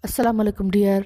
अस्सलाम वालेकुम dear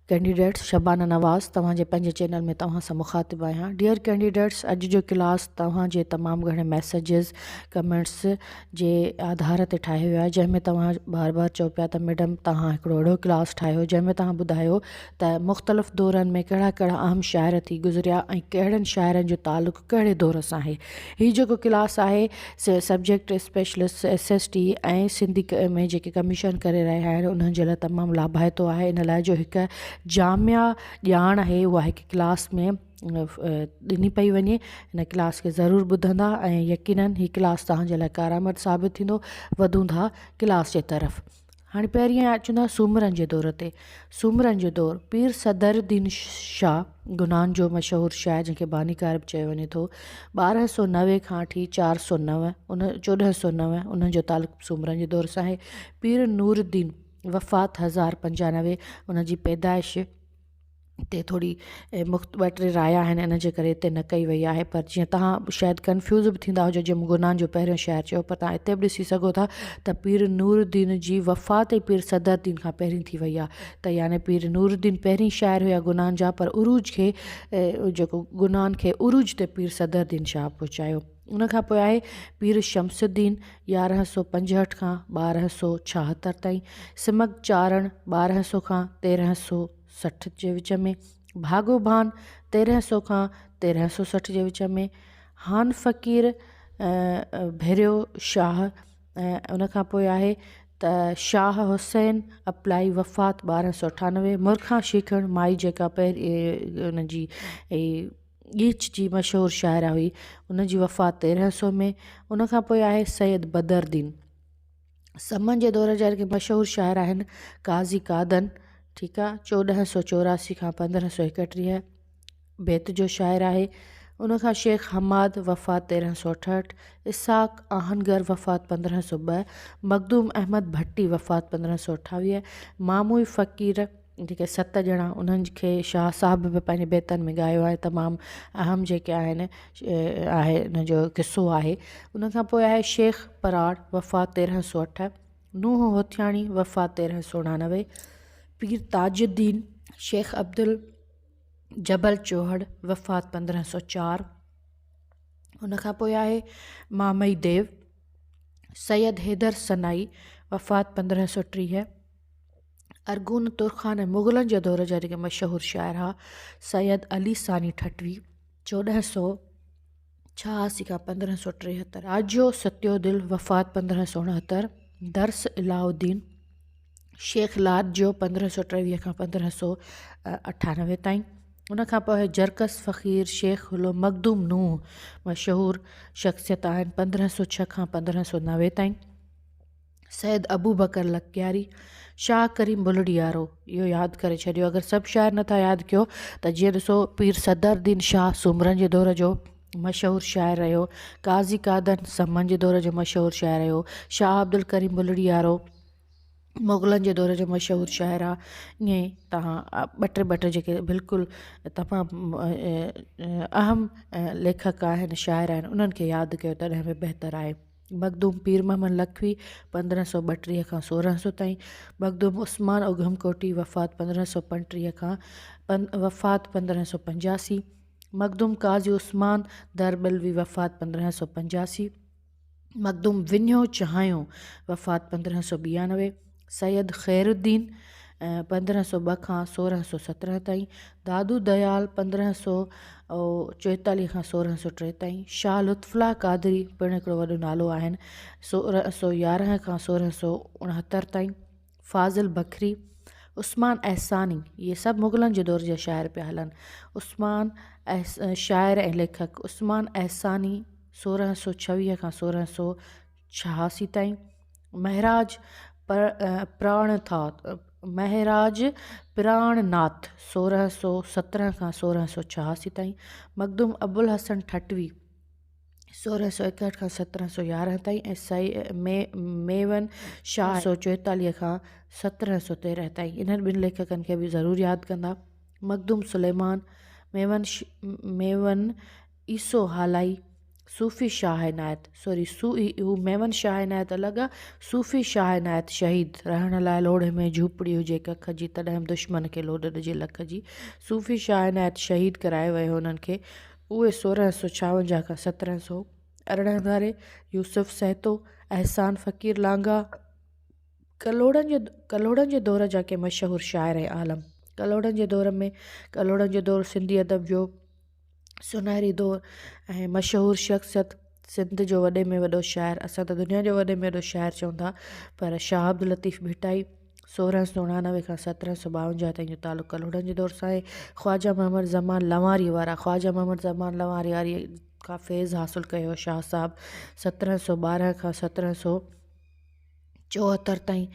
candidates, Shabana नवाज़ तव्हांजे पंहिंजे चैनल में तव्हां सां मुखातिब आहियां। डियर कैंडिडेट्स, अॼु जो क्लास तव्हांजे तमामु घणे मैसेजिस कमेंट्स जे आधार ते ठाहियो वियो आहे, जंहिंमें तव्हां बार बार चओ पिया त मैडम तव्हां हिकिड़ो अहिड़ो क्लास ठाहियो जंहिंमें तव्हां ॿुधायो त मुख़्तलिफ़ दौरनि में कहिड़ा कहिड़ा अहम शाइर थी गुज़रिया ऐं कहिड़नि शाइरनि जो तालुक़ु कहिड़े दौर सां आहे। हीउ जेको क्लास आहे सब्जेक्ट स्पेशलिस्ट SST ऐं सिंधी में जेके कमीशन करे रहिया आहिनि उन्हनि जे लाइ तमामु लाभाइतो आहे। इन लाइ जो हिकु जामिया ॼाण आहे उहा हिकु क्लास में ॾिनी पई वञे। हिन क्लास खे ज़रूरु ॿुधंदा ऐं यकीनन हीअ क्लास तव्हांजे लाइ कारआमद साबित थींदो। वधूं था क्लास जे तरफ़। हाणे पहिरीं अचूं था सूमरनि जे दौर ते। सूमरनि जो दौरु पीर सदरुद्दीन शाह गुनान जो मशहूरु शाइर जंहिंखे बानीकार बि चयो वञे थो, 1290 खां वठी 409 1409 उन्हनि जो तालुक़ु सूमरनि जे दौर सां आहे। पीर नूरुद्दीन वफ़ात 1095 उन जी पैदाइश ते थोरी ॿ टे राया आहिनि, इन जे करे हिते न कई वई आहे। पर जीअं तव्हां शायदि कंफ्यूज़ बि थींदा हुजो जीअं गुनान जो पहिरियों शाइर चयो, पर तव्हां हिते बि ॾिसी सघो था त पीर नूरुद्दीन जी वफ़ात पीर सदरुद्दीन खां पहिरीं थी वई आहे। त यानी पीर नूरुद्दीन पहिरीं शाइर हुया गुनान जा, पर उरूज खे जेको गुनान खे उरूज ते पीर सदरुद्दीन शाह पहुचायो। उनखां पोइ आहे पीर शमसुद्दीन 1165 खां 1276 ताईं। सिमक चारण 1200 खां 1360 जे विच में। भागोबान 1300 खां 1360 जे विच में। हान फ़कीर भेरियो शाह उनखां पोइ आहे त शाह हुसैन अप्लाई वफ़ात 1298। मुरखा शिखण माई जेका पहिरीं उन जी ॻीच जी मशहूरु शाइरा हुई, उन जी वफ़ात 1300 में। उनखां पोइ आहे सैयद बदरुद्दीन। समन जे दौर जा जेके मशहूरु शाइर आहिनि काज़ी कादन, ठीकु आहे, 1484 खां 1531 बैत जो शाइर आहे। उनखां शेख हमाद वफ़ात 1368। इसाक आहनगर वफ़ात 1502। मखदूम अहमद भट्टी वफ़ात 1528। मामूई फ़कीर जेके 7 ॼणा उन्हनि खे शाह साहिब बि पंहिंजे बैतनि में ॻायो आहे। तमामु अहम जेके आहिनि आहे हिन जो किसो आहे। उनखां पोइ आहे शेख पराड़ वफ़ात 1308। नूह होथियाणी वफ़ात 1399। पीर ताजुद्दीन शेख अब्दुल जबल चौहड़ वफ़ात 1504। उनखां पोइ आहे मामई देव। सैयद हैदर सनाई वफ़ात 1530। अरगुन तुरखान मुग़लनि जे दौर जा जेके मशहूरु शाइर हुआ सैयद अली सानी ठटवी 1486 खां 1573। आजो सत्योदिल वफ़ात 1569। दर्स इलाउद्दीन शेख लाद जो 1523 खां 1598 ताईं। उनखां पोइ जरकस फ़कीर शेख हुलो मखदूम नूह मशहूरु शख़्सियत आहिनि 1506 खां 1590 ताईं। सैयद अबू बकर लकियारी। शाह करीम बुलड़ियारो, इहो यादि करे छॾियो अगरि सभु शाइर नथा यादि कयो त। जीअं ॾिसो पीर सदरुद्दीन शाह सूमरनि जे दौर जो मशहूरु शाइर रहियो। काज़ी कादन समन जे दौर जो मशहूरु शाइर रहियो। शाह अब्दुल करीम बुलड़ियारो मुग़लनि जे दौर जो मशहूरु शाइर आहे। ईअं तव्हां ॿ टे जेके बिल्कुलु तमामु अहम लेखक आहिनि शाइर आहिनि उन्हनि खे यादि कयो तॾहिं बि बहितरु आहे। मखदूम पीर मोहम्मद लखवी 1532 खां 1600 ताईं। मखदूम उस्मान उघमकोटी वफ़ात 1535 खां वफ़ात 1585। मखदूम काज़ी उस्मान दरबलवी वफ़ात 1585। मखदूम विन्यो चाहियो वफ़ात 1592। सैयद ख़ैरुद्दीन 1502 खां 1617 ताईं। दादू दयाल 1544 खां 1603 ताईं। शाह लुत्फ़ुल्लाह क़ादरी पिणु हिकिड़ो वॾो नालो आहिनि 1611 खां 1669 ताईं। फ़ाज़िल बखरी। उस्मान एहसानी, इहे सभु मुग़लनि जे दौर जा शाइर पिया हलनि। शाइर ऐं लेखक उस्मान एहसानी 1626 खां 1686 ताईं। महराज प्राणनाथ 1617 खां 1686 ताईं। मखदूम अबुल हसन ठटवी 1661 खां 1711 ताईं। ऐं मेवन शाह 1644 खां 1713 ताईं। इन्हनि ॿिनि लेखकनि खे बि ज़रूरु यादि कंदा। मखदूम सुलेमान मेवन ईसो हालाई सूफ़ी शाह इनायत हू मेमन शाह इनायत अलॻि आहे। सूफ़ी शाह इनायत शहीद रहण लाइ लोढ़े में झूपड़ी हुजे कख जी, तॾहिं बि दुश्मन खे लोॾ ॾिजे लख जी। सूफ़ी शाह इनायत शहीद करायो वियो हुननि खे। उहे 1656 खां 1711 धारे। यूसुफ सहतो, अहसान फ़क़ीर लांघा कलोड़नि जे दौर जा के मशहूरु शाइर ऐं आलम। कलोड़नि जो दौरु सिंधी अदब जो सुनहरी दौरु ऐं मशहूरु शख़्सियत सिंध जो वॾे में वॾो शाइर, असां त दुनिया जो वॾे में वॾो शाइर चऊं था, पर शाह अब्दुल लतीफ़ भिटाई 1699 खां 1752 ताईं जो तालुक़ु कलोड़नि जे दौर सां आहे। ख़्वाजा मोहम्मद ज़मान लवारी वारा खां फैज़ हासिलु कयो शाह साहब 1712 खां 1774 ताईं।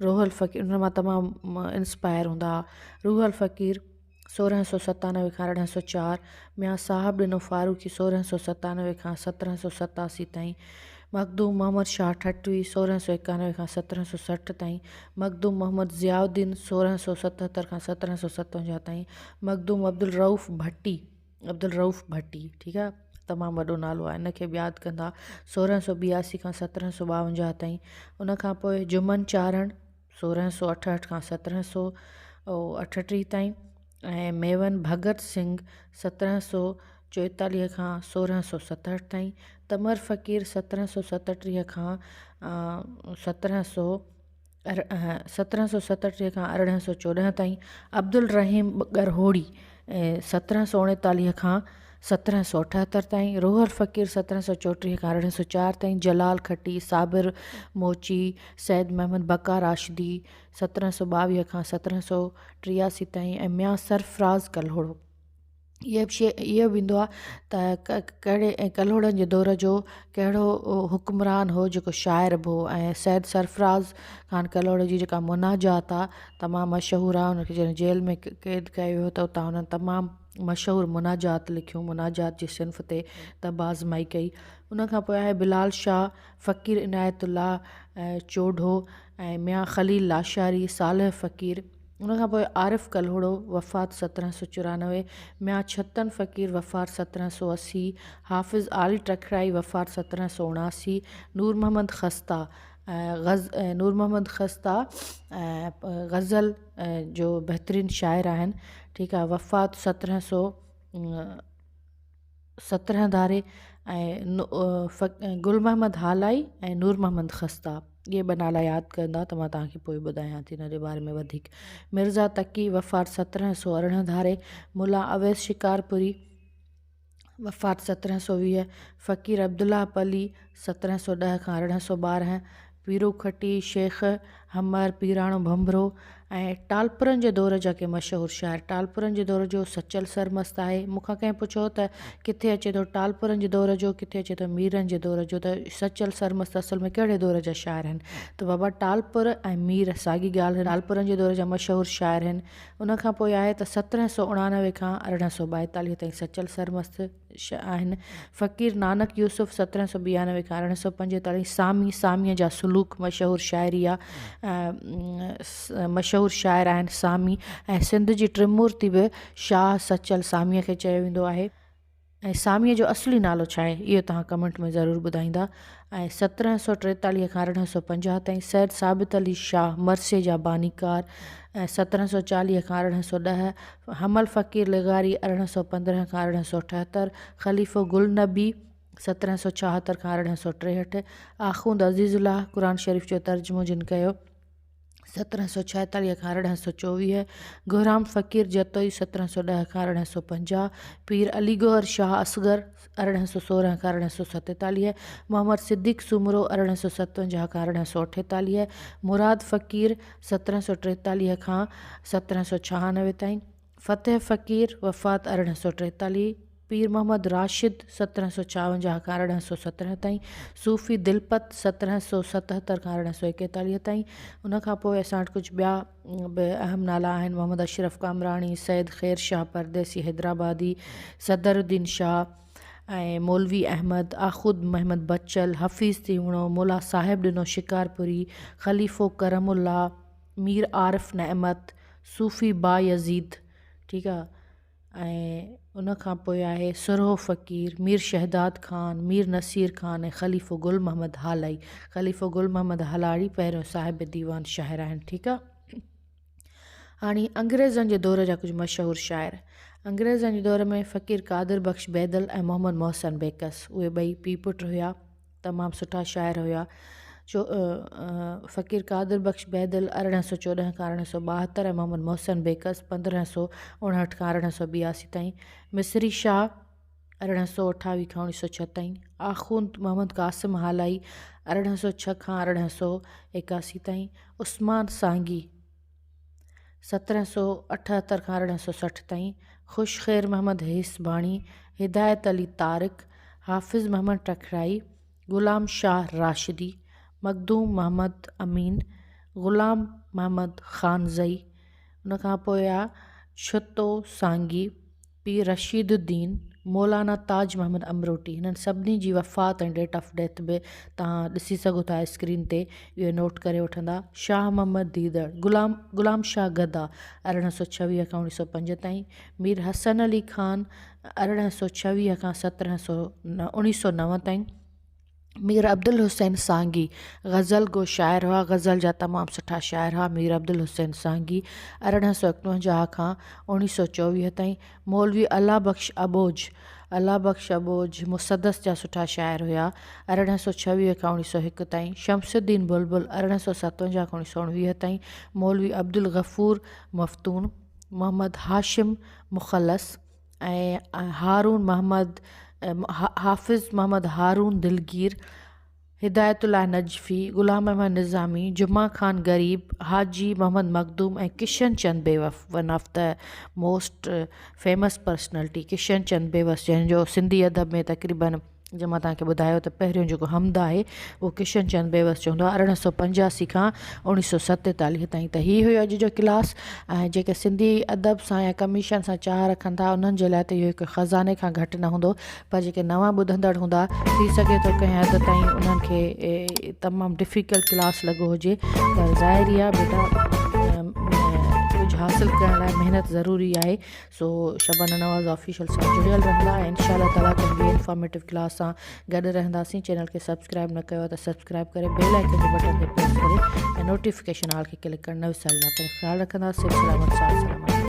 रूहल फ़क़ीर उन मां तमामु इंस्पायर हूंदा हुआ। रूहल फ़क़ीर 1697 खां 1804। मियां साहब ॾिनो फारूकी 1697 खां 1787 ताईं। मखदूम मोहम्मद शाह ठटवी 1691 खां 1760 ताईं। मखदूम मोहम्मद ज़ियाउद्दीन 1677 खां 1757 ताईं। मखदूम अब्दुल रऊफ़ भट्टी ठीकु आहे, तमामु वॾो नालो आहे, इनखे बि यादि कंदा। 1682 खां 1752 ताईं। उनखां पोइ जुमन चारण 1668 खां 1738 ताईं। ऐं मेवन भगत सिंह 1744 खां 1667 ताईं। तमर फ़क़ीर 1737 खां 1737 खां 1814 ताईं। अब्दुल रहीम गरहोड़ी 1739 खां 1778 ताईं। रोहल फ़क़ीर 1734 खां 1804 ताईं। जलाल खटी, साबिर मोची, सैद महमद बका राशिदी 1722 खां 1783 ताईं। ऐं मियां सरफराज़ कल्होड़ो। इहो बि ईंदो आहे त कहिड़े ऐं कल्होड़नि जे दौर जो कहिड़ो हुक्मरान हो जेको शाइर बि हो। ऐं सैद सरफराज़ ख़ान कल्होड़ो जी जेका मुनाजात आहे तमामु मशहूरु आहे। हुनखे जॾहिं जेल में क़ैद कयो वियो त उतां हुननि तमामु मशहूरु मुनाजात लिखियूं। मुनाजात जी सिन्फ़ ते तबाज़माई कई। उनखां पोइ आहे बिलाल शाह फ़क़ीर इनायतुल्लाह चोढो ऐं मियां ख़लील लाशारी सालह फ़क़ीर। उनखां पोइ आरिफ़ कल्होड़ो वफ़ात 1794। मियां छतन फ़क़ीर वफ़ात 1780। हाफ़िज़ आली टकराई वफ़ात 1779। नूर मोहम्मद ख़स्ता ग़ज़ल जो बहितरीनु शाइर आहिनि, ठीकु आहे, वफ़ात 1717 धारे। ऐं गुल मोहम्मद हालाई ऐं नूर मोहम्मद ख़स्ता, इहे ॿ नाला यादि कंदा त मां तव्हांखे पोइ ॿुधायां थी हिन जे बारे में वधीक। मिर्ज़ा तकी वफ़ात 1718 धारे। मुला अवैस शिकारपुरी वफ़ात 1720। फ़क़ीर अब्दुल्ला पली 1710 खां 1812। पीरो खटी, शेख हमर, पीराणो भंभरो। ऐं टालपुरनि जे दौर जा के मशहूरु शाइर। टालपुरनि जे दौर जो सचल सरमस्त आहे। मूंखां कंहिं पुछो त किथे अचे थो टालपुरनि जे दौर जो, किथे अचे थो मीरनि जे दौर जो, त सचल सरमस्त असल में कहिड़े दौर जा शाइर आहिनि, त बाबा टालपुर ऐं मीर साॻी ॻाल्हि। टालपुरनि जे दौर जा मशहूरु शाइर आहिनि। उनखां पोइ आहे त 1789 खां 1842 ताईं सचल सरमस्त आहिनि। फ़क़ीर नानक यूसुफ 1792 खां 1845। सामीअ जा सुलूक मशहूरु शाइरी आहे, मशहूरु शाइर आहिनि सामी। ऐं सिंध जी त्रिमूर्ति बि शाह सचल सामीअ खे चयो वेंदो आहे। ऐं सामीअ जो असली नालो छा आहे इहो तव्हां कमेंट में ज़रूरु ॿुधाईंदा। ऐं 1743 खां 1850 ताईं। सैद साबित अली शाह मरसे जा बानीकार 1740 खां 1810। हमल फ़क़ीर लिगारी 1815 खां 1878। ख़लीफ़ो गुल नबी 1776 खां 1863। आख़ूंद अज़ीज़ुल्लाह क़ुरान शरीफ़ जो तर्जुमो जिन कयो 1746 खां 1824। गुहराम फ़क़ीर जतोई 1710 खां 1850। पीर अली गौहर शाह असगर 1816 खां 1847। मोहम्मद सिद्दीक़ सुमरो 1857 खां 1848। मुराद फ़क़ीर 1743 खां 1796 ताईं। फ़तेह फ़क़ीर वफ़ात 1843। पीर मोहम्मद राशिद 1754 खां 1817 ताईं। सूफ़ी दिलपत 1777 खां 1841 ताईं। उनखां पोइ असां वटि कुझु ॿिया बि अहम नाला आहिनि। मोहम्मद अशरफ कामराणी, सैद ख़ैर शाह परदेसी हैदराबादी, सदरुद्दीन शाह ऐं मौलवी अहमद, आख़ुद महमद बच्चल, हफ़ीज़ तीवणो, मुला साहिब ॾिनो शिकारपुरी, ख़लीफ़ो करमुल्ला, मीर आरिफ़ नअमत, सूफ़ी बा यज़ीद, ठीकु आहे। ऐं उन खां पोइ आहे सुरहो फ़क़ीर, मीर शहदाद ख़ान, मीर नसीर ख़ान ऐं ख़लीफ़ो गुल मोहम्मद हालाई। ख़लीफ़ो गुल मोहम्मद हालाड़ी पहिरियों साहिब दीवान शाइर आहिनि। ठीकु आहे। हाणे अंग्रेज़नि जे दौर जा कुझु मशहूरु शाइर। अंग्रेज़नि जे दौर में फ़क़ीर कादिर बख़्श बैदल ऐं मोहम्मद मोहसिन बेकस, उहे ॿई पीउ पुटु हुया, तमामु सुठा शाइर हुया। फ़क़ीर कादिर बख़्श बैदल 1814 खां 1872 ऐं मोहम्मद मोहसिन बेकस 1559 खां 1882 ताईं। मिस्री शाह 1828 खां 1906 ताईं। आख़ुंद मोहम्मद क़ासिम हालाई 1806 खां 1881 ताईं। उस्मान सांगी 1778 खां 1860 ताईं। ख़ुश ख़ैर मोहम्मद हिसबाणी, हिदायत अली तारिक, हाफ़िज़ मोहम्मद टकराई, ग़ुलाम शाह राशिदी, मखदूम मोहम्मद अमीन, ग़ुलाम मोहम्मद ख़ानज़ई। उन खां पोइ आहे छतो सांगी, पी रशीदुद्दीन, मौलाना ताज मोहम्मद अमरोटी। हिननि सभिनी जी वफ़ात ऐं डेट ऑफ डेथ बि तव्हां ॾिसी सघो था स्क्रीन ते, इहो नोट करे वठंदा। शाह मोहम्मद दीदड़, ग़ुलाम शाह गदा 1826 खां 1905 ताईं। मीर हसन अली ख़ान 1826 खां 1909 ताईं। मीर अब्दुल हुसैन सांगी ग़ज़ल गो शाइर हुआ, ग़ज़ल जा तमामु सुठा शाइर हुआ। मीर अब्दुल हुसैन सांगी 1851 खां 1924 ताईं। मौलवी अल्लाह बख़्श अबोज मुसदस जा सुठा शाइर हुया, 1826 खां 1901 ताईं। शमसुद्दीन बुलबुल 1857 खां 1919 ताईं। मौलवी अब्दुल गफ़ूर मफ़तून, मोहम्मद हाशिम मुख़लस ऐं हाफ़िज़ मोहम्मद हारून दिलगीर, हिदायतुल्लाह नजफ़ी, ग़ुलाम अहमद निज़ामी, जुमा ख़ान गरीब, हाजी मोहम्मद मखदूम ऐं Kishan Chand Bewas, one of the most famous personality Kishan Chand Bewas, जंहिंजो सिंधी अदब में तक़रीबन जो मां तव्हांखे ॿुधायो त पहिरियों जेको हमद आहे उहो किशन चंद बेवफ़ चवंदो आहे, 1885 खां 1947 ताईं। त हीअ हुयो अॼु जो क्लास। ऐं जेके सिंधी अदब सां या कमीशन सां चाह रखनि था उन्हनि जे लाइ त इहो हिकु ख़ज़ाने खां घटि न हूंदो, पर जेके नवां ॿुधंदड़ हूंदा थी सघे थो कंहिं हद ताईं उन्हनि खे तमामु डिफ़िकल्ट क्लास लॻो हुजे, पर ज़ाहिरी आहे बेटा कुझु हासिलु करण लाइ महिनत ज़रूरी आहे। सो शबाना नवाज़ ऑफिशियल सां जुड़ियल रहंदा ऐं इंशाअल्लाह ताला कंहिं इंफॉर्मेटिव क्लास सां गॾु रहंदासीं। चैनल खे सब्सक्राइब न कयो त सब्सक्राइब करे बेल आइकन जे बटन ते प्रेस करे ऐं नोटिफिकेशन ऑल खे क्लिक करणु न विसारींदा। पर ख़्यालु रखंदासीं। सलामत सां सलामत।